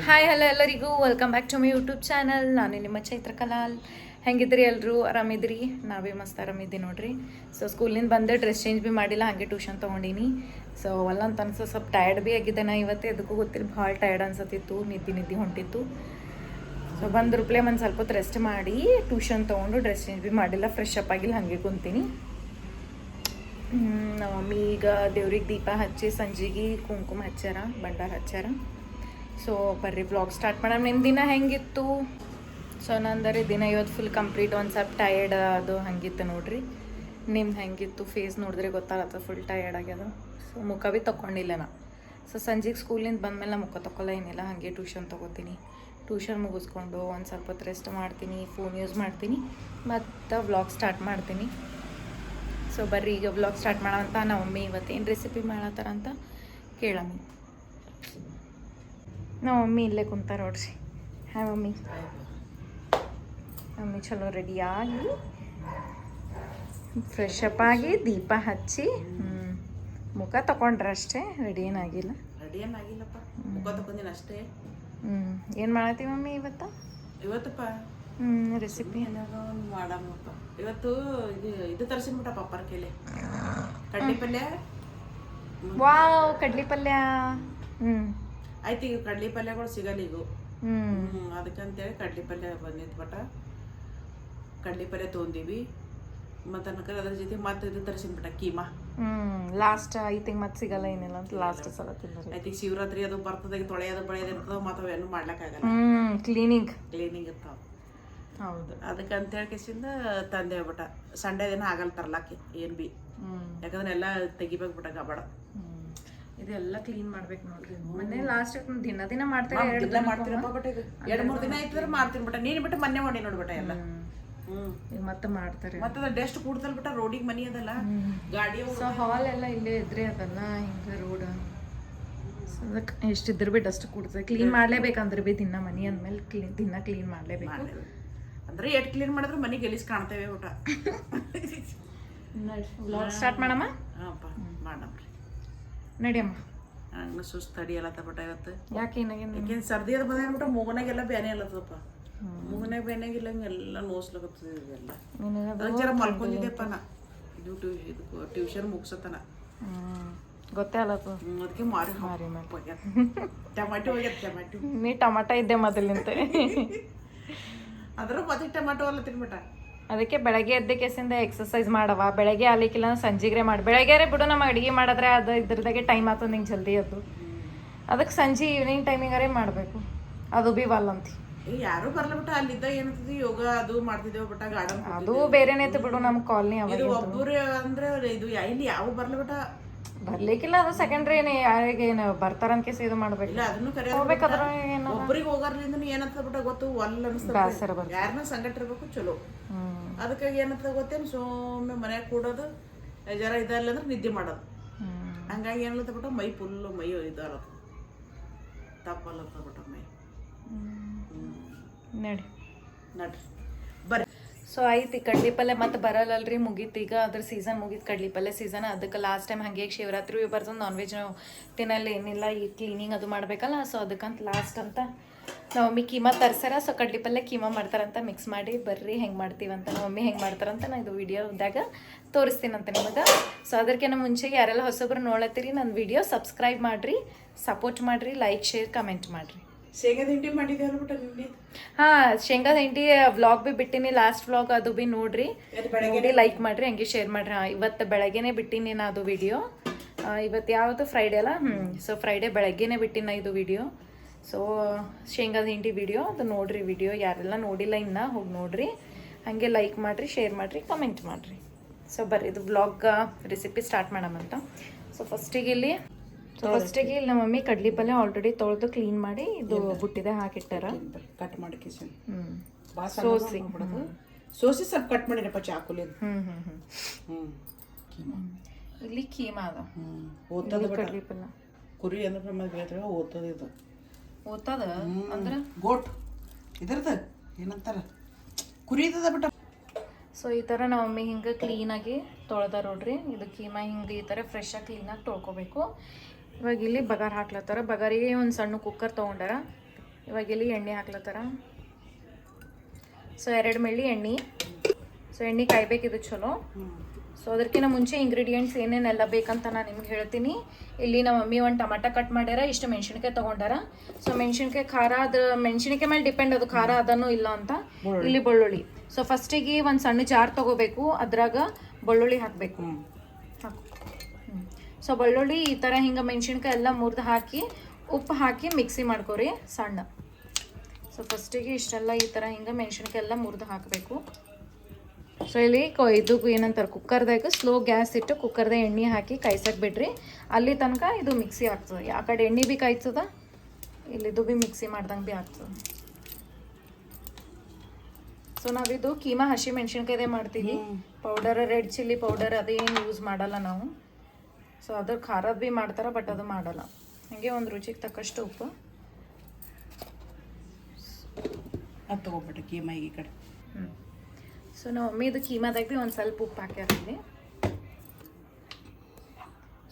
Hi hello ಎಲ್ಲರಿಗೂ welcome back to my YouTube channel. ನಾನು ನಿಮ್ಮ ಚೈತ್ರ ಕಲಾಲ್. ಹೆಂಗಿದ್ರಿ ಎಲ್ಲರೂ? ಆರಾಮಿದ್ರಿ? ನಾವೇ ಮಸ್ತ್ ಆರಾಮಿದ್ದೆ ನೋಡ್ರಿ. ಸೊ ಸ್ಕೂಲಿಂದ ಬಂದೆ, ಡ್ರೆಸ್ ಚೇಂಜ್ ಭೀ ಮಾಡಿಲ್ಲ, ಹಾಗೆ ಟ್ಯೂಷನ್ ತೊಗೊಂಡಿನಿ. ಸೊ ಅಲ್ಲ ಅಂತ ಅನ್ಸೋ ಸ್ವಲ್ಪ ಟಯರ್ಡ್ ಭೀ ಆಗಿದ್ದೆ ನಾ ಇವತ್ತೇ. ಅದಕ್ಕೂ ಗೊತ್ತಿಲ್ಲ, ಭಾಳ ಟಯರ್ಡ್ ಅನ್ಸತ್ತಿತ್ತು, ನಿದ್ದೆ ಹೊಂಟಿತ್ತು. ಸೊ ಬಂದು ರಿಪ್ಲೈ ಒಂದು ಸ್ವಲ್ಪ ಹೊತ್ತು ರೆಸ್ಟ್ ಮಾಡಿ ಟ್ಯೂಷನ್ ತೊಗೊಂಡು ಡ್ರೆಸ್ ಚೇಂಜ್ ಭೀ ಮಾಡಿಲ್ಲ, ಫ್ರೆಶ್ ಅಪ್ ಆಗಿಲ್ಲ, ಹಾಗೆ ಕುಂತೀನಿ. ನಮ್ಮ ಮಮ್ಮಿ ಈಗ ದೇವ್ರಿಗೆ ದೀಪ ಹಚ್ಚಿ ಸಂಜೆಗೆ ಕುಂಕುಮ ಹಚ್ಚಾರ, ಬಂಡಾರ ಹಚ್ಚಾರ. ಸೊ ಬರ್ರಿ ವ್ಲಾಗ್ ಸ್ಟಾರ್ಟ್ ಮಾಡೋಣ. ನಿಮ್ಮ ದಿನ ಹೆಂಗಿತ್ತು? ಸೊ ನಂದರೆ ದಿನ ಇವತ್ತು ಫುಲ್ ಕಂಪ್ಲೀಟ್, ಒಂದು ಸ್ವಲ್ಪ ಟಯರ್ಡ್ ಅದು ಹಂಗಿತ್ತು ನೋಡ್ರಿ. ನಿಮ್ದು ಹೆಂಗಿತ್ತು? ಫೇಸ್ ನೋಡಿದ್ರೆ ಗೊತ್ತಾಗತ್ತೆ ಫುಲ್ ಟಯರ್ಡ್ ಆಗ್ಯದ. ಸೊ ಮುಖ ಭೀ ತೊಗೊಂಡಿಲ್ಲ ನಾ. ಸೊ ಸಂಜೆಗೆ ಸ್ಕೂಲಿಂದ ಬಂದಮೇಲೆ ನಾ ಮುಖ ತೊಗೊಲ್ಲ ಏನಿಲ್ಲ, ಹಾಗೆ ಟ್ಯೂಷನ್ ತೊಗೋತೀನಿ. ಟ್ಯೂಷನ್ ಮುಗಿಸ್ಕೊಂಡು ಒಂದು ಸ್ವಲ್ಪ ಹೊತ್ತು ರೆಸ್ಟ್ ಮಾಡ್ತೀನಿ, ಫೋನ್ ಯೂಸ್ ಮಾಡ್ತೀನಿ, ಮತ್ತು ವ್ಲಾಗ್ ಸ್ಟಾರ್ಟ್ ಮಾಡ್ತೀನಿ. ಸೊ ಬರ್ರಿ ಈಗ ವ್ಲಾಗ್ ಸ್ಟಾರ್ಟ್ ಮಾಡೋಂತ. ನಮ್ಮ ಮಮ್ಮಿ ಇವತ್ತೇನು ರೆಸಿಪಿ ಮಾಡತ್ತಾರ ಅಂತ ಕೇಳಮ್ಮಿ. ನಮ್ಮ ಮಮ್ಮಿ ಇಲ್ಲೇ ಕುಂತಾರ ನೋಡ್ರಿ. Hi mummy. ಮಮ್ಮಿ ಚಲೋ ರೆಡಿಯಾಗಿ ಫ್ರೆಶ್ ಅಪ್ ಆಗಿ ದೀಪ ಹಚ್ಚಿ ಮುಖ ತಗೊಂಡ್ರೆ ಅಷ್ಟೇ, ರೆಡಿ ಏನಾಗಿಲ್ಲ. ರೆಡಿ ಏನಾಗಿಲ್ಲಪ್ಪ, ಮುಖ ತಗೊಂಡಿನ ಅಷ್ಟೇ. ಏನು ಮಾಡತ್ತೀವಿ ಮಮ್ಮಿ ಇವತ್ತಪ್ಪ ರೆಸಿಪಿ ಮಾಡಮ್ಮಪ್ಪ. ಇವತ್ತು ಇದು ತರಿಸಿನ್ಬಿಟ್ಟ ಪಪ್ಪರ ಕೈಲಿ ಕಡ್ಲಿ ಪಲ್ಯ. ವಾವ್, ಕಡ್ಲಿ ಪಲ್ಯ. ಆಯ್ತು, ಈಗ ಕಡ್ಲಿ ಪಲ್ಯಗಳು ಸಿಗಲ್ಲ ಈಗ. ಅದಕ್ಕಂತೇಳಿ ಕಡ್ಲಿ ಪಲ್ಯ ಬಂದಿತ್ತು ಬಟ. ಕಡ್ಲಿ ಪಲ್ಯ ತೊಗೊಂಡಿವಿ. ಮತ್ತು ಅದ್ರ ಜೊತೆ ಮತ್ತೆ ಇದು ತರಿಸಿನ್ಬಿಟ್ಟ ಕೀಮಾ. ಲಾಸ್ಟ್ ಐ ಥಿಂಕ್ ಮತ್ತೆ ಸಿಗಲ್ಲ ಏನಿಲ್ಲ ಅಂತ ಲಾಸ್ಟ್ ಸಲ ತಿಂದ್ರಿ. ಆಯ್ತು, ಈಗ ಶಿವರಾತ್ರಿ ಅದು ಬರ್ತದಾಗ ತೊಳೆಯೋದು ಬಳೆಯೋದು ಇರ್ತದೆ, ಮತ್ತು ಅವೇನು ಮಾಡ್ಲಿಕ್ಕಾಗಲ್ಲ. ಕ್ಲೀನಿಂಗ್ ಇರ್ತಾವ. ಹೌದು, ಅದಕ್ಕಂತೇಳಿ ಕಿಸಿಂದ ತಂದೆ ಬಿಟ್ಟ. ಸಂಡೇ ದಿನ ಆಗಲ್ಲ ತರ್ಲಾಕಿ ಏನು ಬಿ, ಯಾಕಂದ್ರೆ ಎಲ್ಲ ತೆಗಿಬೇಕು ಬಿಟ್ಟ ಗಬಡ. ಇದೆಲ್ಲ ಕ್ಲೀನ್ ಮಾಡ್ಬೇಕು ನೋಡ್ರಿ. ಮೊನ್ನೆ ಲಾಸ್ಟ್ ದಿನ ಮಾಡ್ತೇವೆ, ದಿನ ಮಾಡ್ತೀರಪ್ಪ. ಬಟ್ ಇದು 2-3 ದಿನ ಆಯ್ತಂದ್ರೆ ಮಾಡ್ತೀನಿ ಬಿಟ್ಟ. ನೀನು ಬಿಟ್ಟು ಮೊನ್ನೆ ಮಾಡಿ ನೋಡ್ಬಿಟ್ಟ ಎಲ್ಲ. ಈಗ ಮತ್ತೆ ಮಾಡ್ತಾರೆ. ಮತ್ತೆ ಡೆಸ್ಟ್ ಕೂಡ್ತಲ್ ಬಿಟ್ಟ. ರೋಡಿಗೆ ಮನಿ ಅದಲ್ಲ, ಗಾಡಿ. ಸೊ ಹಾಲ್ ಎಲ್ಲ ಇಲ್ಲೇ ಇದ್ರೆ ಅದಲ್ಲ ಹಿಂಗೆ ರೋಡ್. ಸೊ ಅದಕ್ಕೆ ಎಷ್ಟಿದ್ರು ಬಿ ಡಸ್ಟ್ ಕೂಡ್ತದೆ. ಕ್ಲೀನ್ ಮಾಡ್ಲೇಬೇಕಂದ್ರೆ ಬಿ ದಿನ ಮನಿ ಅಂದ್ಮೇಲೆ ಕ್ಲೀನ್ ಮಾಡ್ಲೇಬೇಕು. ಅಂದ್ರೆ ಎಷ್ಟು ಕ್ಲೀನ್ ಮಾಡಿದ್ರೆ ಮನಿ ಗಲೀಜ್ ಕಾಣ್ತೇವೆ ಊಟ. ವ್ಲಾಗ್ ಸ್ಟಾರ್ಟ್ ಮಾಡಮ್ಮ. ಹಾಂಪ್ಪ ಮಾಡಮ್ರಿ, ನಡಿಯಮ್ಮ. ಹಂಗೆ ಸುಸ್ತು ತಡಿಯಲ್ಲತ್ತ ಬಿಟ್ಟ ಇವತ್ತು. ಯಾಕೆ ಏನಾಗೇನು? ಯಾಕೆನು ಸರ್ದಿ ಅದು ಬಂದ್ಬಿಟ್ಟ. ಮೂಗನಾಗೆಲ್ಲ ಬ್ಯಾನೆ ಅಲ್ಲತ್ತಪ್ಪ. ಮೂಗನಾಗ ಬ್ಯಾನಾಗಿಲ್ಲ, ಹಂಗೆಲ್ಲ ನೋಸ್ಲಕತ್ತದ. ಇದೆಲ್ಲ ಅದಕ್ಕೆ ಜರ ಮಲ್ಕೊಂಡಿದ್ದೆಪ್ಪ ನಾ. ಇದು ಟ್ಯೂಷನ್ ಮುಗ್ಸತನ ಗೊತ್ತೇ ಅಲ್ಲತ್ತು. ಅದಕ್ಕೆ ಮಾರಿ ಟಮಾಟೋ ಹೋಗ್ಯದ. ಟಮಾಟೋ ನೀ ಟಮಾಟ ಇದ್ದೆ ಮೊದಲಿಂತೆ. ಅದ್ರ ಮತ್ತೆ ಟಮಾಟೋ ಎಲ್ಲ ತಿನ್ಬಿಟ್ಟ. ಅದಕ್ಕೆ ಬೆಳಗ್ಗೆ ಎದ್ದ ಕೇಸಿಂದ ಎಕ್ಸಸೈಸ್ ಮಾಡವ. ಬೆಳಗ್ಗೆ ಆಲಿಕ್ಕಿಲ್ಲ ಸಂಜೆಗ್ರೆ ಮಾಡಿ. ಬೆಳಗ್ಗೆ ಬಿಡು, ನಮ್ಮ ಅಡುಗೆ ಮಾಡಿದ್ರೆ ಅದು ಇದ್ರದಾಗೆ ಟೈಮ್ ಆಗ್ತದೆ ನಿಂಗೆ ಜಲ್ದಿ ಅದು. ಅದಕ್ಕೆ ಸಂಜೆ ಈವ್ನಿಂಗ್ ಟೈಮಿಗಾರೆ ಮಾಡಬೇಕು. ಅದು ಬಿ ವಲ್ಲಂತಿ. ಯಾರು ಬರ್ಲ ಬಿಟ್ಟ. ಅಲ್ಲಿದ್ದ ಏನಂತದಿ ಯೋಗ ಅದು ಮಾಡ್ತಿದ್ದೇವೆ ಬಿಟ್ಟ. ಗಾರ್ಡನ್ ಅದು ಬೇರೆನೇ ಐತಿ ಬಿಡು. ನಮ್ಮ ಕಾಲನಿ ಇದು ಒಬ್ಬರು ಅಂದ್ರೆ ಇದು ಇಲ್ಲಿ ಯಾವ ಬರ್ಲ ಬಿಟ್ಟ. ಬರ್ಲಿಕ್ಕಿಲ್ಲ, ಅದು ಸೆಕೆಂಡ್ರಿ. ಯಾರಿಗೇನು ಬರ್ತಾರಂತ ಕೇಸ್ ಇದು ಮಾಡ್ಬೇಕು. ಇಲ್ಲ ಅದನ್ನು ಕರೆ ಒಬ್ಬರಿಗೆ ಹೋಗಾರ್ಲಿಂದ ಏನಂತ ಬಿಟ್ಟ ಗೊತ್ತು, ಒಲ್ಲ ಅನಿಸ್ತದೆ. ಯಾರನ್ನ ಸಂಗಟ ಇರ್ಬೇಕು ಚಲೋ. ಅದಕ್ಕಾಗಿ ಏನಂತ ಗೊತ್ತೇನು, ಸೊಮ್ಮೆ ಮನ್ಯಾಗ ಕೂಡೋದು, ಜರ ಇದಲ್ಲ ಅಂದ್ರೆ ನಿದ್ದೆ ಮಾಡೋದು. ಹಂಗಾಗಿ ಏನಲ್ಲತ್ತ ಬಿಟ್ಟ ಮೈ ಫುಲ್ಲು ಮೈ ಇದಲ್ಲ, ತಪ್ಪಲ್ಲತ್ತ ಬಿಟ್ಟ ಮೈ. ನಡ್ರಿ ಬರ್ರಿ. ಸೊ ಆಯ್ತು, ಈ ಕಡ್ಲಿ ಪಲ್ಯ ಮತ್ತೆ ಬರಲ್ಲಲ್ರಿ, ಮುಗೀತು ಈಗ. ಅದ್ರ ಸೀಸನ್ ಮುಗೀತು, ಕಡ್ಲಿ ಪಲ್ಯ ಸೀಸನ್. ಅದಕ್ಕೆ ಲಾಸ್ಟ್ ಟೈಮ್ ಹಾಗೆ ಶಿವರಾತ್ರಿ ಬರ್ತದೆ, ನಾನ್ ವೆಜ್ ನಾವು ತಿನ್ನಲ್ಲ ಏನಿಲ್ಲ. ಈ ಕ್ಲೀನಿಂಗ್ ಅದು ಮಾಡಬೇಕಲ್ಲ. ಸೊ ಅದಕ್ಕಂತ ಲಾಸ್ಟ್ ಅಂತ ನಮ್ಮ ಮಮ್ಮಿ ಕೀಮಾ ತರ್ಸಾರ. ಸೊ ಕಡ್ಲಿ ಪಲ್ಯ ಕೀಮಾ ಮಾಡ್ತಾರಂತ ಮಿಕ್ಸ್ ಮಾಡಿ. ಬರ್ರಿ ಹೆಂಗೆ ಮಾಡ್ತೀವಂತ, ನಮ್ಮ ಮಮ್ಮಿ ಹೆಂಗೆ ಮಾಡ್ತಾರಂತ ನಾ ಇದು ವಿಡಿಯೋದಾಗ ತೋರಿಸ್ತೀನಂತ ನಿಮಗೆ. ಸೊ ಅದಕ್ಕಿಂತ ಮುಂಚೆ ಯಾರೆಲ್ಲ ಹೊಸೊಬ್ರು ನೋಡತ್ತೀರಿ ನನ್ನ ವಿಡಿಯೋ ಸಬ್ಸ್ಕ್ರೈಬ್ ಮಾಡಿರಿ, ಸಪೋರ್ಟ್ ಮಾಡಿರಿ, ಲೈಕ್ ಶೇರ್ ಕಮೆಂಟ್ ಮಾಡಿರಿ. ಶೇಂಗಾದ ಹಿಂಡಿ ಮಾಡಿದ್ದೆ ಅಲ್ಬಿಟ್ಟ ನಿನ್ನೆ. ಹಾಂ, ಶೇಂಗಾದ ಹಿಂಡಿ ವ್ಲಾಗ್ ಬಿ ಬಿಟ್ಟಿನಿ, ಲಾಸ್ಟ್ ವ್ಲಾಗ್. ಅದು ಬಿ ನೋಡ್ರಿ, ನೋಡಿ ಲೈಕ್ ಮಾಡಿರಿ, ಹಂಗೆ ಶೇರ್ ಮಾಡಿರಿ. ಹಾಂ, ಇವತ್ತು ಬೆಳಗ್ಗೆನೇ ಬಿಟ್ಟಿನಿ ನಾ ಅದು ವಿಡಿಯೋ. ಇವತ್ತು ಯಾವುದು ಫ್ರೈಡೇ ಅಲ್ಲ. ಸೊ ಫ್ರೈಡೇ ಬೆಳಗ್ಗೆನೇ ಬಿಟ್ಟಿನ ಇದು ವಿಡಿಯೋ. ಸೊ ಶೇಂಗಾದ ಹಿಂಡಿ ವಿಡಿಯೋ ಅದು ನೋಡ್ರಿ. ವಿಡಿಯೋ ಯಾರೆಲ್ಲ ನೋಡಿಲ್ಲ ಇನ್ನೂ ಹೋಗಿ ನೋಡ್ರಿ, ಹಾಗೆ ಲೈಕ್ ಮಾಡಿರಿ, ಶೇರ್ ಮಾಡಿರಿ, ಕಮೆಂಟ್ ಮಾಡಿರಿ. ಸೊ ಬರ್ರಿ ಇದು ವ್ಲಾಗ್ ರೆಸಿಪಿ ಸ್ಟಾರ್ಟ್ ಮಾಡಮಂತ. ಸೊ ಫಸ್ಟಿಗೆ ಇಲ್ಲಿ ನಮ್ಮ ಮಮ್ಮಿ ಕಡ್ಲಿ ಪಲ್ಯ ಆಲ್ರೆಡಿ ತೊಳೆದು ಕ್ಲೀನ್ ಮಾಡಿ ಇದು ಬುಟ್ಟಿದೆ ಹಾಕಿಟ್ಟಾರ. ಕಟ್ ಮಾಡಿ ಕಿಸನ್ ಸೋಸಿ ಸ್ವಲ್ಪ ಕಟ್ ಮಾಡಿರಪ್ಪ ಚಾಕುಲಿ. ಇಲ್ಲಿ ಕೀಮಾ ಅದ. ಓದ್ತದ ಕಡ್ಲಿ ಪಲ್ಯ ಕುರಿ ಅಂದ್ರೆ ಓದ್ತದ. ಇದು ಓದ್ತದ ಅಂದ್ರೆ ಗೋಟ್ ಇದ್ರದ ಏನಂತಾರ, ಕುರಿ ಇದ್ದದ ಬಿಟ್ಟ. ಸೊ ಈ ಥರ ನಮ್ಮ ಮಮ್ಮಿ ಹಿಂಗೆ ಕ್ಲೀನಾಗಿ ತೊಳೆದಾರ ನೋಡ್ರಿ. ಇದು ಕೀಮಾ ಹಿಂಗೆ ಈ ಥರ ಫ್ರೆಶಾಗಿ ಕ್ಲೀನಾಗಿ ತೊಳ್ಕೊಬೇಕು. ಇವಾಗ ಇಲ್ಲಿ ಬಗಾರ್ ಹಾಕ್ಲತ್ತಾರ. ಬಗಾರಿಗೆ ಒಂದು ಸಣ್ಣ ಕುಕ್ಕರ್ ತೊಗೊಂಡಾರ. ಇವಾಗ ಇಲ್ಲಿ ಎಣ್ಣೆ ಹಾಕ್ಲತ್ತಾರ. ಸೊ 2 ಮಿಳ್ಳಿ ಎಣ್ಣೆ. ಸೊ ಎಣ್ಣೆ ಕಾಯ್ಬೇಕಿದು ಚಲೋ. ಸೊ ಅದಕ್ಕಿಂತ ಮುಂಚೆ ಇಂಗ್ರೀಡಿಯೆಂಟ್ಸ್ ಏನೇನೆಲ್ಲ ಬೇಕಂತ ನಾನು ನಿಮ್ಗೆ ಹೇಳ್ತೀನಿ. ಇಲ್ಲಿ ನಮ್ಮ ಮಮ್ಮಿ ಒಂದು ಟಮಾಟ ಕಟ್ ಮಾಡ್ಯಾರ, ಇಷ್ಟು ಮೆಣಸಿನ್ಕಾಯಿ ತೊಗೊಂಡಾರ. ಸೊ ಮೆಣಸಿನ್ಕಾಯಿ ಖಾರ ಅದು ಮೆಣಸಿನ್ಕಾಯಿ ಮೇಲೆ ಡಿಪೆಂಡ್, ಅದು ಖಾರ ಅದನ್ನು ಇಲ್ಲ ಅಂತ. ಇಲ್ಲಿ ಬೆಳ್ಳುಳ್ಳಿ. ಸೊ ಫಸ್ಟಿಗೆ ಒಂದು ಸಣ್ಣ ಜಾರ್ ತೊಗೋಬೇಕು, ಅದ್ರಾಗ ಬೆಳ್ಳುಳ್ಳಿ ಹಾಕಬೇಕು. ಹಾಕು. ಸೊ ಬೆಳ್ಳುಳ್ಳಿ ಈ ಥರ ಹಿಂಗೆ ಮೆಣಸಿನ್ಕಾಯಿ ಎಲ್ಲ ಮುರಿದು ಹಾಕಿ ಉಪ್ಪು ಹಾಕಿ ಮಿಕ್ಸಿ ಮಾಡ್ಕೊರಿ ಸಣ್ಣ. ಸೊ ಫಸ್ಟಿಗೆ ಇಷ್ಟೆಲ್ಲ ಈ ಥರ ಹಿಂಗೆ ಮೆಣಸಿನ್ಕಾಯಿ ಎಲ್ಲ ಮುರಿದು ಹಾಕಬೇಕು. ಸೊ ಇಲ್ಲಿ ಇದು ಏನಂತಾರೆ ಕುಕ್ಕರ್ದಾಗ ಸ್ಲೋ ಗ್ಯಾಸ್ ಇಟ್ಟು ಕುಕ್ಕರ್ದಾಗ ಎಣ್ಣೆ ಹಾಕಿ ಕಾಯ್ಸಕ್ಕೆ ಬಿಡ್ರಿ. ಅಲ್ಲಿ ತನಕ ಇದು ಮಿಕ್ಸಿ ಆಗ್ತದೆ. ಆ ಕಡೆ ಎಣ್ಣೆ ಭೀ ಕಾಯ್ತದ, ಇಲ್ಲಿದು ಭೀ ಮಿಕ್ಸಿ ಮಾಡ್ದಂಗೆ ಭೀ ಆಗ್ತದೆ. ಸೊ ನಾವಿದು ಕೀಮಾ ಹಸಿ ಮೆಣಸಿನ್ಕಾಯ್ದೇ ಮಾಡ್ತೀವಿ. ಪೌಡರ್ ರೆಡ್ ಚಿಲ್ಲಿ ಪೌಡರ್ ಅದೇನು ಯೂಸ್ ಮಾಡಲ್ಲ ನಾವು. ಸೊ ಅದ್ರ ಖಾರದ ಭೀ ಮಾಡ್ತಾರೆ, ಬಟ್ ಅದು ಮಾಡಲ್ಲ. ಹಾಗೆ ಒಂದು ರುಚಿಗೆ ತಕ್ಕಷ್ಟು ಉಪ್ಪು. ಅದು ತೊಗೊಬಿಟ್ಟು ಕೀಮಾ ಈ ಕಡೆ. ಸೊ ನಮ್ಮ ಮಮ್ಮಿ ಇದು ಕೀಮಾದಾಗ ಭೀ ಒಂದು ಸ್ವಲ್ಪ ಉಪ್ಪು ಹಾಕ್ಯಾರಲ್ಲಿ.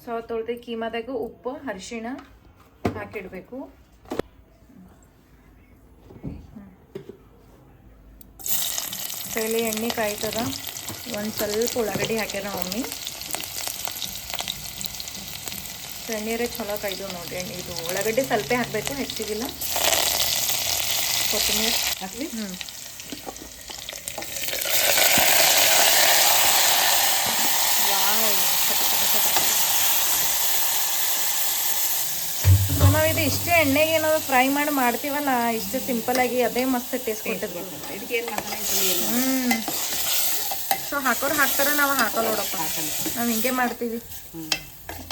ಸೊ ತೊಳ್ದು ಕೀಮಾದಾಗ ಉಪ್ಪು ಅರಿಶಿಣ ಹಾಕಿಡಬೇಕು. ಸೊ ಇಲ್ಲಿ ಎಣ್ಣೆ ಕಾಯ್ತದ, ಒಂದು ಸ್ವಲ್ಪ ಉಳ್ಳಾಗಡ್ಡಿ ಹಾಕ್ಯಾರ ನಮ್ಮ ಮಮ್ಮಿ. ಸೊ ಎಣ್ಣೀರೇ ಚಲೋ ಕಾಯ್ದು ನೋಡಿರಿ. ಎಣ್ಣೆ ಇದು ಉಳ್ಳಾಗಡ್ಡಿ ಸ್ವಲ್ಪ ಹಾಕಬೇಕು, ಹೆಚ್ಚಿಗಿಲ್ಲ. ಕೊತ್ತಂಬರಿ ಹಾಕ್ಲಿ. ಇದು ಇಷ್ಟೇ ಎಣ್ಣೆಗೆ ಏನಾದ್ರು ಫ್ರೈ ಮಾಡಿ ಮಾಡ್ತೀವಲ್ಲ, ಇಷ್ಟು ಸಿಂಪಲ್ ಆಗಿ ಅದೇ ಮಸ್ತ್ ಟೇಸ್ಟ್ ಕೊಟ್ಟದ್ದು. ಸೊ ಹಾಕೋರು ಹಾಕ್ತಾರ, ನಾವು ಹಾಕಲ್ಲ ನೋಡಪ್ಪ, ನಾವು ಹಿಂಗೆ ಮಾಡ್ತೀವಿ.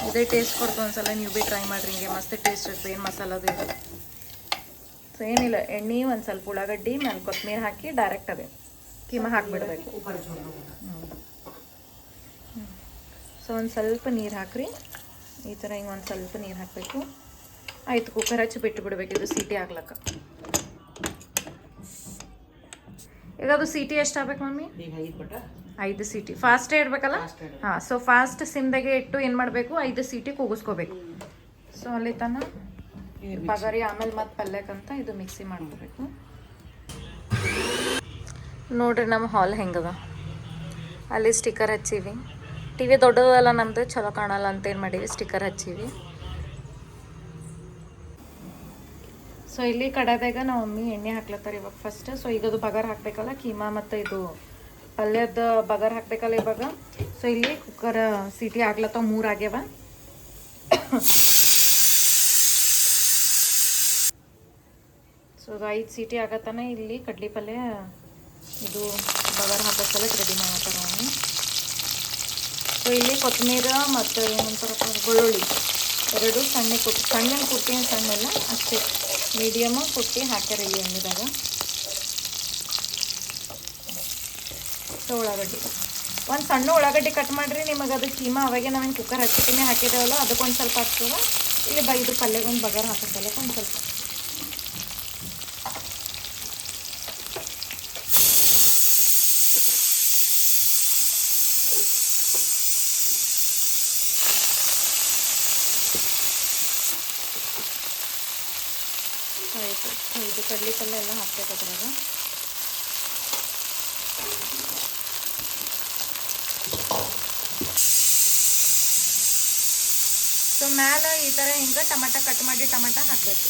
ಇದೇ ಟೇಸ್ಟ್ ಕೊಡ್ತು. ಒಂದ್ಸಲ ನೀವು ಭೀ ಟ್ರೈ ಮಾಡಿರಿ, ಹಿಂಗೆ ಮಸ್ತ್ ಟೇಸ್ಟ್ ಇರ್ತದೆ. ಏನು ಮಸಾಲದು ಇದೆ. ಸೊ ಏನಿಲ್ಲ, ಎಣ್ಣೆ ಒಂದು ಸ್ವಲ್ಪ ಉಳ್ಳಾಗಡ್ಡಿ ಮೇಲೆ ಕೊತ್ತಂಬರಿ ಹಾಕಿ ಡೈರೆಕ್ಟ್ ಅದೇ ಕೀಮಾ ಹಾಕಿಬಿಡ್ಬೇಕು. ಸೊ ಒಂದು ಸ್ವಲ್ಪ ನೀರು ಹಾಕ್ರಿ, ಈ ಥರ ಹಿಂಗೆ ಒಂದು ಸ್ವಲ್ಪ ನೀರು ಹಾಕಬೇಕು. ಆಯ್ತು, ಕುಕ್ಕರ್ ಹಚ್ಚಿ ಬಿಟ್ಟು ಬಿಡ್ಬೇಕು ಇದು ಸೀಟಿ ಆಗ್ಲಕ್ಕ. ಈಗ ಅದು ಸೀಟಿ ಎಷ್ಟು ಆಗ್ಬೇಕು ಮಮ್ಮಿ? 5 ಸೀಟಿ. ಫಾಸ್ಟೇ ಇಡ್ಬೇಕಲ್ಲ? ಹಾಂ. ಸೊ ಫಾಸ್ಟ್ ಸಿಮ್ದಾಗೆ ಇಟ್ಟು ಏನು ಮಾಡಬೇಕು, 5 ಸೀಟಿ ಕೂಗಿಸ್ಕೋಬೇಕು. ಸೊ ಅಲ್ಲಿ ತನ ಬಗಾರಿ ಆಮೇಲೆ ಮತ್ತೆ ಪಲ್ಯಕ್ಕಂತ ಇದು ಮಿಕ್ಸಿ ಮಾಡ್ಕೋಬೇಕು. ನೋಡ್ರಿ ನಮ್ಮ ಹಾಲ್ ಹೆಂಗದ. ಅಲ್ಲಿ ಸ್ಟಿಕ್ಕರ್ ಹಚ್ಚೀವಿ. ಟಿ ವಿ ದೊಡ್ಡದಲ್ಲ ನಮ್ಮದು, ಚಲೋ ಕಾಣಲ್ಲ ಅಂತ ಏನು ಮಾಡೀವಿ, ಸ್ಟಿಕ್ಕರ್ ಹಚ್ಚೀವಿ. ಸೊ ಇಲ್ಲಿ ಕಡಾದಾಗ ನಾವು ಮಮ್ಮಿ ಎಣ್ಣೆ ಹಾಕ್ಲತ್ತಾರೆ ಇವಾಗ ಫಸ್ಟ್. ಸೊ ಈಗ ಅದು ಬಗಾರ್ ಹಾಕಬೇಕಲ್ಲ, ಕೀಮಾ ಮತ್ತು ಇದು ಪಲ್ಯದ ಬಗಾರ್ ಹಾಕಬೇಕಲ್ಲ ಇವಾಗ. ಸೊ ಇಲ್ಲಿ ಕುಕ್ಕರ್ ಸೀಟಿ ಆಗ್ಲತ್ತಾವ, 3 ಆಗ್ಯಾವ. ಸೊ ಅದು 5 ಸೀಟಿ ಆಗತ್ತಾನೆ. ಇಲ್ಲಿ ಕಡ್ಲಿ ಪಲ್ಯ ಇದು ಬಗಾರ್ ಹಾಕೋಸಲ್ಲ ರೆಡಿ ಮಾಡತ್ತಾರ ಮಮ್ಮಿ. ಸೊ ಇಲ್ಲಿ ಕೊತ್ತಂಬರಿ ಮತ್ತು ಏನಂತಾರಪ್ಪ ಬೆಳ್ಳುಳ್ಳಿ 2 ಸಣ್ಣ ಕುಟ್ಟಿ ಸಣ್ಣೆಲ್ಲ ಅಷ್ಟೇ ಮೀಡಿಯಮ್ ಕುಟ್ಟಿ ಹಾಕ್ಯಾರ ಇಲ್ಲಿ ಎಣ್ಣೆದಾಗ. ಸೊ ಉಳ್ಳಾಗಡ್ಡಿ ಒಂದು ಸಣ್ಣ ಉಳ್ಳಾಗಡ್ಡಿ ಕಟ್ ಮಾಡಿರಿ. ನಿಮಗೆ ಅದು ಕೀಮಾ ಅವಾಗೆ ನಾವೇನು ಕುಕ್ಕರ್ ಹಚ್ಚಿಟ್ಟಿನೇ ಹಾಕಿದ್ದೇವಲ್ಲ, ಅದಕ್ಕೊಂದು ಸ್ವಲ್ಪ ಹಾಕ್ತದ. ಇಲ್ಲಿ ಇದ್ರ ಪಲ್ಯಗೆ ಒಂದು ಬಗಾರ್ ಹಾಕೋದಲ್ಲ ಒಂದು ಸ್ವಲ್ಪ. ಆಯಿತು. ಇದು ಕಡ್ಲಿ ಪಲ್ಯ ಎಲ್ಲ ಹಾಕ್ಬೇಕು ಅದ್ರಾಗ. ಸೊ ಮ್ಯಾಲೆ ಈ ಥರ ಹಿಂಗೆ ಟಮಾಟ ಕಟ್ ಮಾಡಿ ಟಮಾಟ ಹಾಕಬೇಕು.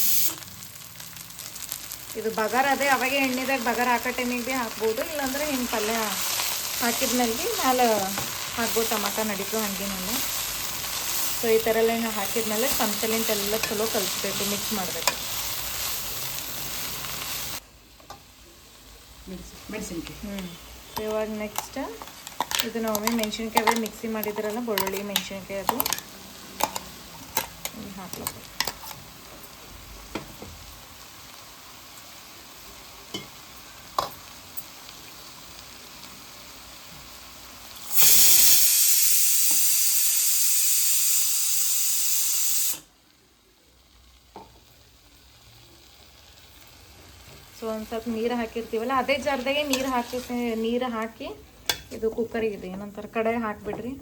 ಇದು ಬಗಾರ್ ಅದೇ ಅವಾಗೆ ಎಣ್ಣೆದಾಗ ಬಗಾರ್ ಹಾಕೋ ಟೈಮಿಗೆ ಭೀ ಹಾಕ್ಬೋದು, ಇಲ್ಲಾಂದ್ರೆ ಹಿಂಗೆ ಪಲ್ಯ ಹಾಕಿದ್ಮೇಲೆ ಭೀ ಮ್ಯಾಲೆ ಹಾಕ್ಬೋದು. ಟಮಾಟ ನಡೀತು ಹಂಗೇನೆಲ್ಲ. ಸೊ ಈ ಥರ ಎಲ್ಲ ಹಾಕಿದ್ಮೇಲೆ ಚಮಚಲಿಂತೆಲ್ಲ ಚಲೋ ಕಲಿಸ್ಬೇಕು, ಮಿಕ್ಸ್ ಮಾಡಬೇಕು. ಮೆಣಸಿನ್ಕಾಯಿ. ಇವಾಗ ನೆಕ್ಸ್ಟ್ ಇದು ನಾವು ಮೆಣಸಿನ್ಕಾಯಿ ಮಿಕ್ಸಿ ಮಾಡಿದ್ರಲ್ಲ, ಬೆಳ್ಳುಳ್ಳಿ ಮೆಣಸಿನ್ಕಾಯಿ ಅದು ಹಾಕ್ಬೇಕು. ಸೊ ಒಂದು ಸ್ವಲ್ಪ ನೀರು ಹಾಕಿರ್ತೀವಲ್ಲ, ಅದೇ ಜಾರದಾಗೆ ನೀರು ಹಾಕಿ ಇದು ಕುಕ್ಕರಿಗೆ ಇದೆ ಏನಂತಾರೆ ಕಡೆ ಹಾಕಿಬಿಡ್ರಿ.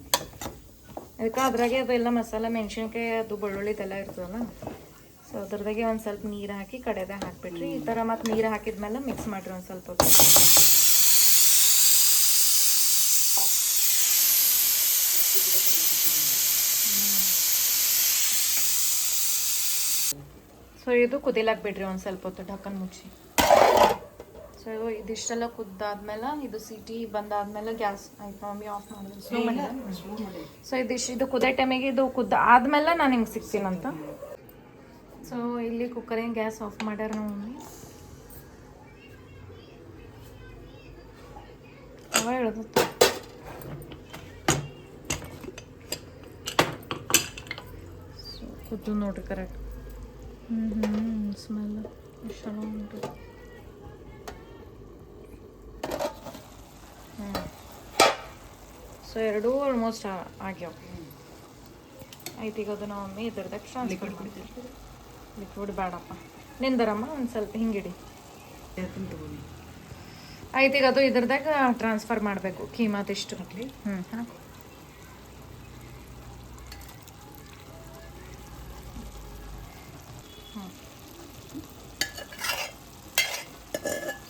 ಅದಕ್ಕೆ ಅದ್ರಾಗೆ ಅದೆಲ್ಲ ಮಸಾಲೆ ಮೆಣಸಿನ್ಕಾಯಿ ಅದು ಬೆಳ್ಳುಳ್ಳಿದೆಲ್ಲ ಇರ್ತದಲ್ಲ. ಸೊ ಸೊ ಅದ್ರದಾಗೆ ಒಂದು ಸ್ವಲ್ಪ ನೀರು ಹಾಕಿ ಕಡೆದೇ ಹಾಕ್ಬಿಟ್ರಿ. ಈ ಥರ ಮತ್ತು ನೀರು ಹಾಕಿದ್ಮೇಲೆ ಮಿಕ್ಸ್ ಮಾಡಿರಿ ಒಂದು ಸ್ವಲ್ಪ ಹೊತ್ತು. ಸೊ ಇದು ಕುದಿಲಾಕ್ ಬಿಡ್ರಿ ಒಂದು ಸ್ವಲ್ಪ ಹೊತ್ತು ಢಕ್ಕನ್ ಮುಚ್ಚಿ. ಸೊ ಇದಿಷ್ಟೆಲ್ಲ ಕುದ್ದಾದ್ಮೇಲೆ ಇದು ಸಿಟಿ ಬಂದಾದ್ಮೇಲೆ ಗ್ಯಾಸ್ ಆಯ್ತು ಮಮ್ಮಿ ಆಫ್ ಮಾಡಿದ್ರು, ಸ್ಲೋ ಮಾಡಿದ್ರೆ. ಸೊ ಇದು ಕುದೇ ಟೈಮಿಗೆ ಇದು ಆದ್ಮೇಲೆ ನಾನು ಹಿಂಗೆ ಸಿಗ್ತೀನಂತ. ಸೊ ಇಲ್ಲಿ ಕುಕ್ಕರಿನ ಗ್ಯಾಸ್ ಆಫ್ ಮಾಡ್ಯಾರ ನಮ್ಮ ಮಮ್ಮಿ. ಅವ ಹೇಳೋದು ಸೊ ಕುದ್ದು ನೋಡ್ರಿ ಕರೆಕ್ಟ್. ಸ್ಮೆಲ್ ಎಷ್ಟು ಚಲೋ ಉಂಟು. ಸೊ ಎರಡೂ ಆಲ್ಮೋಸ್ಟ್ ಆಗ್ಯಾವ. ಆಯ್ತು ಈಗ ಅದು ನಾವು ಮಮ್ಮಿ ಇದ್ರದಾಗ ಟ್ರಾನ್ಸ್ಫರ್ ಮಾಡ್ತೀವಿ. ಲಿಕ್ವಿಡ್ ಬೇಡಪ್ಪ ನಿಂದರಮ್ಮ ಒಂದು ಸ್ವಲ್ಪ ಹಿಂಗಿಡಿ. ಆಯ್ತು ಈಗ ಅದು ಇದ್ರದಾಗ ಟ್ರಾನ್ಸ್ಫರ್ ಮಾಡಬೇಕು ಕೀಮಾದಿಷ್ಟು. ಹಾಂ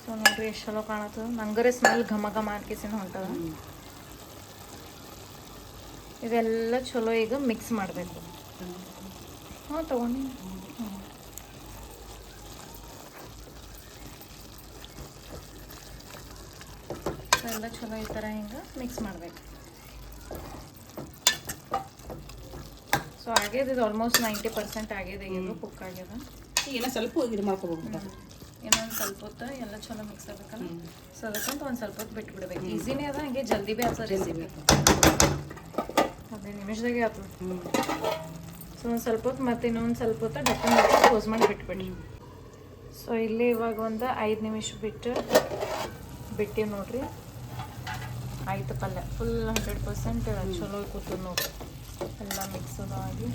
ಸೊ ನೋಡ್ರಿ ಎಷ್ಟು ಚಲೋ ಕಾಣತ್ತದ. ನಂಗರೆ ಸ್ಮೆಲ್ ಘಮ ಘಮ ಅನ್ಕೇಸಿನ ಹೊಂಟದ. ಇದೆಲ್ಲ ಚಲೋ ಈಗ ಮಿಕ್ಸ್ ಮಾಡಬೇಕು. ಹಾಂ ತಗೊಂಡು ಎಲ್ಲ ಚಲೋ ಈ ಥರ ಹಿಂಗೆ ಮಿಕ್ಸ್ ಮಾಡಬೇಕು. ಸೊ ಆಗ್ಯದ ಇದು ಆಲ್ಮೋಸ್ಟ್ 90% ಆಗಿದೆ. ಇದು ಕುಕ್ ಆಗ್ಯದ. ಏನೋ ಸ್ವಲ್ಪ ಇದು ಮಾಡ್ಕೋಬೇಕು. ಇನ್ನೊಂದು ಸ್ವಲ್ಪ ಹೊತ್ತು ಎಲ್ಲ ಚಲೋ ಮಿಕ್ಸ್ ಆಗ್ಬೇಕಲ್ಲ. ಸೊ ಅದಕ್ಕಂತ ಒಂದು ಸ್ವಲ್ಪ ಹೊತ್ತು ಬಿಟ್ಬಿಡ್ಬೇಕು. ಈಸಿನೇ ಅದ, ಹಂಗೆ ಜಲ್ದಿ ಭೀ ಆಗ್ತದೆ ರೆಸಿಪಿ. 15 ನಿಮಿಷದಾಗೆ ಆಗ್ತದೆ. ಸೊ ಒಂದು ಸ್ವಲ್ಪ ಹೊತ್ತು ಮತ್ತೆ ಇನ್ನೊಂದು ಸ್ವಲ್ಪ ಹೊತ್ತು ಡಕ್ಕನ್ ಕ್ಲೋಸ್ ಮಾಡಿ ಬಿಟ್ಬಿಡಿ. ಸೊ ಇಲ್ಲಿ ಇವಾಗ ಒಂದು 5 ನಿಮಿಷ ಬಿಟ್ಟಿವಿ ನೋಡ್ರಿ. ಆಯ್ತು ಪಲ್ಯ ಫುಲ್ 100% ಚಲೋ ಕೂತದ ನೋಡ್ರಿ. ಎಲ್ಲ ಮಿಕ್ಸ್ ಆಗಿ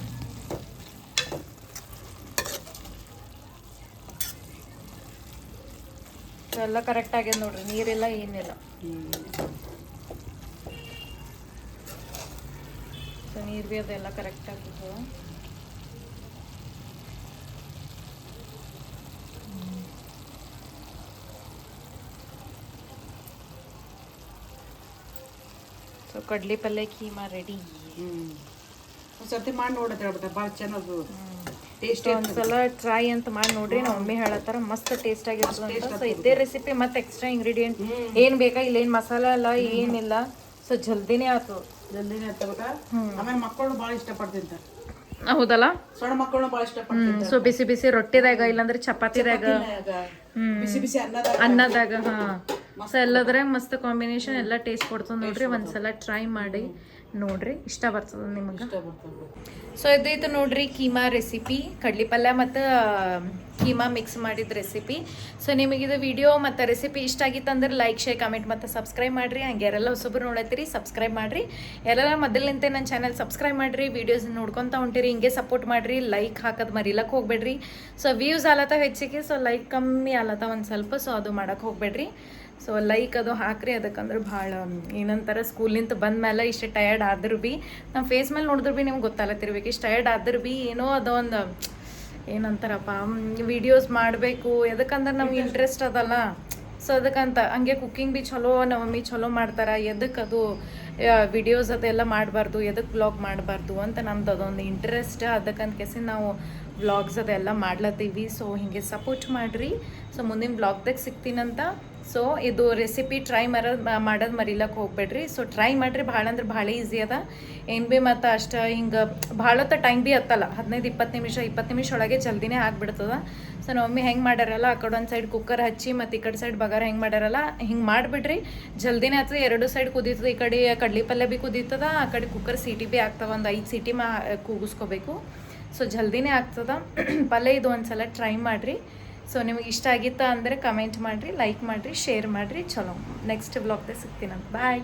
ಎಲ್ಲ ಕರೆಕ್ಟ್ ಆಗ್ಯದ ನೋಡ್ರಿ. ನೀರಿಲ್ಲ ಏನಿಲ್ಲ. ಸೊ ನೀರು ಭೀ ಅದೆಲ್ಲ ಕರೆಕ್ಟ್ ಆಗಿತ್ತು. ಸೊ ಕಡ್ಲಿ ಪಲ್ಯ ಕೀಮಾ ರೆಡಿ. ಒಂದ್ಸತಿ ಮಾಡಿ ನೋಡತ್ತೆ ಭಾಳ ಚೆನ್ನಾಗಿ ಟೇಸ್ಟ್. ಒಂದ್ಸಲ ಟ್ರೈ ಅಂತ ಮಾಡಿ ನೋಡ್ರಿ. ನಮ್ಮ ಮಮ್ಮಿ ಹೇಳತ್ತಾರ ಮಸ್ತ್ ಟೇಸ್ಟ್ ಆಗಿರ್ತದೆ ಅಂತ. ಸೊ ಇದೇ ರೆಸಿಪಿ ಮತ್ತೆ ಎಕ್ಸ್ಟ್ರಾ ಇಂಗ್ರೀಡಿಯೆಂಟ್ ಏನ್ ಬೇಕಾ ಇಲ್ಲ, ಏನ್ ಮಸಾಲ ಇಲ್ಲ ಏನಿಲ್ಲ. ಸೊ ಜಲ್ದಿನೇ ಆಯ್ತು. ಆಮೇಲೆ ಮಕ್ಕಳು ಭಾಳ ಇಷ್ಟಪಡ್ತಿಂತಾರೆ. ಹೌದಲ್ಲ, ಸಣ್ಣ ಮಕ್ಕಳು ಭಾಳ ಇಷ್ಟಪಡ್ತಿರ್ತಾರೆ. ಸೊ ಬಿಸಿ ಬಿಸಿ ರೊಟ್ಟಿದಾಗ ಇಲ್ಲಾಂದ್ರೆ ಚಪಾತಿದಾಗ ಬಿಸಿ ಬಿಸಿ ಅನ್ನದಾಗ ಸೊ ಎಲ್ಲದ್ರಾಗ ಮಸ್ತ್ ಕಾಂಬಿನೇಷನ್ ಎಲ್ಲ ಟೇಸ್ಟ್ ಕೊಡ್ತದೆ ನೋಡ್ರಿ. ಒಂದ್ಸಲ ಟ್ರೈ ಮಾಡಿ ನೋಡ್ರಿ, ಇಷ್ಟ ಬರ್ತದ ನಿಮಗೆ. ಸೊ ಇದೈತು ನೋಡ್ರಿ ಕೀಮಾ ರೆಸಿಪಿ, ಕಡ್ಲಿ ಪಲ್ಯ ಮತ್ತು ಕೀಮಾ ಮಿಕ್ಸ್ ಮಾಡಿದ ರೆಸಿಪಿ. ಸೊ ನಿಮಗಿದು ವಿಡಿಯೋ ಮತ್ತು ರೆಸಿಪಿ ಇಷ್ಟ ಆಗಿತ್ತು ಅಂದ್ರೆ ಲೈಕ್, ಶೇರ್, ಕಮೆಂಟ್ ಮತ್ತು ಸಬ್ಸ್ಕ್ರೈಬ್ ಮಾಡಿರಿ. ಹಂಗೆ ಯಾರೆಲ್ಲ ಹೊಸಬ್ರು ನೋಡತ್ತೀರಿ ಸಬ್ಸ್ಕ್ರೈಬ್ ಮಾಡಿರಿ. ಯಾರೆಲ್ಲ ಮೊದಲಿನಿಂದ ನನ್ನ ಚಾನಲ್ ಸಬ್ಸ್ಕ್ರೈಬ್ ಮಾಡಿರಿ, ವೀಡಿಯೋಸ್ ನೋಡ್ಕೊತ ಹೊಂಟಿರಿ. ಹಿಂಗೆ ಸಪೋರ್ಟ್ ಮಾಡಿರಿ. ಲೈಕ್ ಹಾಕೋದು ಮರಿಲಕ್ಕೆ ಹೋಗ್ಬೇಡ್ರಿ. ಸೊ ವ್ಯೂಸ್ ಆಲತ್ತ ಹೆಚ್ಚಿಗೆ, ಸೊ ಲೈಕ್ ಕಮ್ಮಿ ಆಲತ್ತ ಒಂದು ಸ್ವಲ್ಪ. ಸೊ ಅದು ಮಾಡೋಕ್ಕೆ ಹೋಗ್ಬೇಡ್ರಿ. ಸೊ ಲೈಕ್ ಅದು ಹಾಕ್ರಿ. ಅದಕ್ಕಂದ್ರೆ ಭಾಳ ಏನಂತಾರೆ, ಸ್ಕೂಲಿಂದ ಬಂದಮೇಲೆ ಇಷ್ಟು ಟಯರ್ಡ್ ಆದ್ರೂ ಭೀ ನಮ್ಮ ಫೇಸ್ ಮೇಲೆ ನೋಡಿದ್ರು ಭೀ ನಿಮ್ಗೆ ಗೊತ್ತಾಗತ್ತಿರ್ಬೇಕು. ಇಷ್ಟು ಟಯರ್ಡ್ ಆದ್ರೂ ಭೀ ಏನೋ ಅದೊಂದು ಏನಂತಾರಪ್ಪ ವಿಡಿಯೋಸ್ ಮಾಡಬೇಕು. ಎದಕ್ಕಂದ್ರೆ ನಮ್ಗೆ ಇಂಟ್ರೆಸ್ಟ್ ಅದಲ್ಲ. ಸೊ ಅದಕ್ಕಂತ ಹಂಗೆ ಕುಕ್ಕಿಂಗ್ ಭೀ ಚಲೋ ನಮ್ಮ ಮಮ್ಮಿ ಚಲೋ ಮಾಡ್ತಾರೆ. ಎದಕ್ಕೆ ಅದು ವಿಡಿಯೋಸ್ ಅದೆಲ್ಲ ಮಾಡಬಾರ್ದು, ಎದಕ್ಕೆ ವ್ಲಾಗ್ ಮಾಡಬಾರ್ದು ಅಂತ ನಮ್ದು ಅದೊಂದು ಇಂಟ್ರೆಸ್ಟ್. ಅದಕ್ಕಂತ ಕೇಸಿ ನಾವು ವ್ಲಾಗ್ಸ್ ಅದೆಲ್ಲ ಮಾಡ್ಲತ್ತೀವಿ. ಸೊ ಹೀಗೆ ಸಪೋರ್ಟ್ ಮಾಡಿರಿ. ಸೊ ಮುಂದಿನ ವ್ಲಾಗ್ದಾಗ ಸಿಗ್ತೀನಂತ. ಸೊ ಇದು ರೆಸಿಪಿ ಟ್ರೈ ಮಾಡೋದು ಮರಿಲಕ್ಕೆ ಹೋಗ್ಬೇಡ್ರಿ. ಸೊ ಟ್ರೈ ಮಾಡಿರಿ. ಭಾಳ ಅಂದ್ರೆ ಭಾಳ ಈಸಿ ಅದ. ಏನು ಭೀ ಮತ್ತು ಅಷ್ಟು ಹಿಂಗೆ ಭಾಳ ಹೊತ್ತು ಟೈಮ್ ಭೀ ಹತ್ತಲ್ಲ. 15-20 ನಿಮಿಷ ಒಳಗೆ ಜಲ್ದಿನೇ ಆಗಿಬಿಡ್ತದ. ಸೊ ನಮ್ಮ ಮಮ್ಮಿ ಹೆಂಗೆ ಮಾಡ್ಯಾರಲ್ಲ, ಆ ಕಡೆ ಒಂದು ಸೈಡ್ ಕುಕ್ಕರ್ ಹಚ್ಚಿ ಮತ್ತು ಈ ಕಡೆ ಸೈಡ್ ಬಗಾರ ಹೆಂಗೆ ಮಾಡ್ಯಾರಲ್ಲ ಹಿಂಗೆ ಮಾಡಿಬಿಡ್ರಿ. ಜಲ್ದಿನೇ ಆಗ್ತದೆ. 2 ಸೈಡ್ ಕುದೀತದೆ. ಈ ಕಡೆ ಕಡ್ಲಿ ಪಲ್ಯ ಭೀ ಕುದೀತದ, ಆ ಕಡೆ ಕುಕ್ಕರ್ ಸೀಟಿ ಭೀ ಆಗ್ತವೆ. ಒಂದು 5 ಸೀಟಿ ಕೂಗಿಸ್ಕೋಬೇಕು. ಸೊ ಜಲ್ದಿನೇ ಆಗ್ತದ ಪಲ್ಯ. ಇದು ಒಂದು ಸಲ ಟ್ರೈ ಮಾಡಿರಿ. ಸೊ ನಿಮಗೆ ಇಷ್ಟ ಆಗಿತ್ತ ಅಂದರೆ ಕಮೆಂಟ್ ಮಾಡಿರಿ, ಲೈಕ್ ಮಾಡಿರಿ, ಶೇರ್ ಮಾಡಿರಿ. ಚಲೋ ನೆಕ್ಸ್ಟ್ ವ್ಲಾಗ್ದಾಗ ಸಿಗ್ತೀನಂತ. ಬಾಯ್.